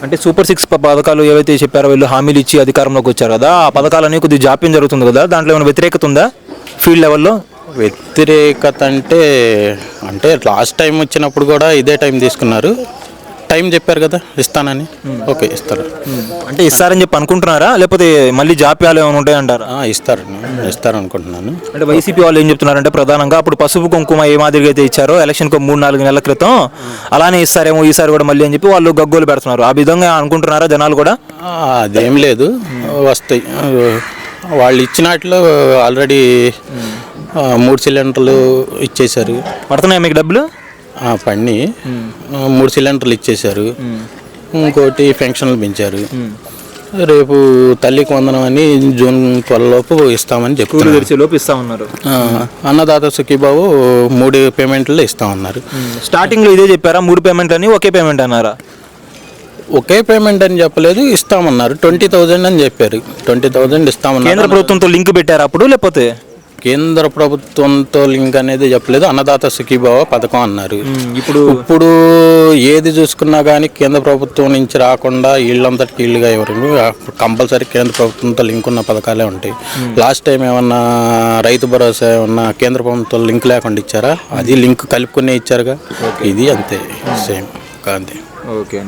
అంటే సూపర్ 6 పథకాలు ఏవైతే చెప్పారో వీళ్ళు హామీలు ఇచ్చి అధికారంలోకి వచ్చారు కదా, ఆ పథకాలన్నీ కొద్దిగా జాప్యం జరుగుతుంది కదా, దాంట్లో ఏమైనా వ్యతిరేకత ఉందా ఫీల్డ్ లెవెల్లో? వ్యతిరేకత అంటే అంటే లాస్ట్ టైం వచ్చినప్పుడు కూడా ఇదే టైం తీసుకున్నారు. టైం చెప్పారు కదా ఇస్తానని, ఓకే ఇస్తారు. అంటే ఇస్తారని చెప్పి అనుకుంటున్నారా, లేకపోతే మళ్ళీ జాప్యాలు ఏమైనా ఉంటాయంటారా? ఇస్తారు అనుకుంటున్నాను. అంటే వైసీపీ వాళ్ళు ఏం చెప్తున్నారంటే ప్రధానంగా అప్పుడు పసుపు కుంకుమ ఏ మాదిరిగా అయితే ఇచ్చారో ఎలక్షన్కి 3-4 నెలల క్రితం అలానే ఇస్తారేమో ఈసారి కూడా మళ్ళీ అని చెప్పి వాళ్ళు గగ్గోలు పెడుతున్నారు. ఆ విధంగా అనుకుంటున్నారా జనాలు కూడా? అదేం లేదు, వస్తాయి. వాళ్ళు ఇచ్చినట్లు ఆల్రెడీ 3 సిలిండర్లు ఇచ్చేశారు. పడుతున్నాయా మీకు డబ్బులు? పని 3 సిలిండర్లు ఇచ్చేశారు. ఇంకోటి పెన్షన్లు పెంచారు. రేపు తల్లికి వందనం అని జూన్ 12 లోపు ఇస్తామని చెప్తున్నారు. లోపు ఇస్తామన్నారు. అన్నదాత సుఖీబాబు 3 పేమెంట్లు ఇస్తామన్నారు. స్టార్టింగ్లో ఇదే చెప్పారా, 3 పేమెంట్లు అని ఒకే పేమెంట్ అన్నారా? ఒకే పేమెంట్ అని చెప్పలేదు, ఇస్తామన్నారు. 20,000 అని చెప్పారు. 20,000 ఇస్తామన్నారు. కేంద్ర ప్రభుత్వంతో లింక్ పెట్టారు అప్పుడు, లేకపోతే కేంద్ర ప్రభుత్వంతో లింక్ అనేది చెప్పలేదు. అన్నదాత సుఖీభావ పథకం అన్నారు. ఇప్పుడు ఏది చూసుకున్నా కానీ కేంద్ర ప్రభుత్వం నుంచి రాకుండా వీళ్ళంతటికి వీళ్ళుగా ఎవరు కంపల్సరీ కేంద్ర ప్రభుత్వంతో లింక్ ఉన్న పథకాలే ఉంటాయి. లాస్ట్ టైం ఏమన్నా రైతు భరోసా ఏమన్నా కేంద్ర ప్రభుత్వంతో లింక్ లేకుండా ఇచ్చారా? అది లింక్ కలుపుకునే ఇచ్చారుగా. ఇది అంతే, సేమ్ కాంతి. ఓకే.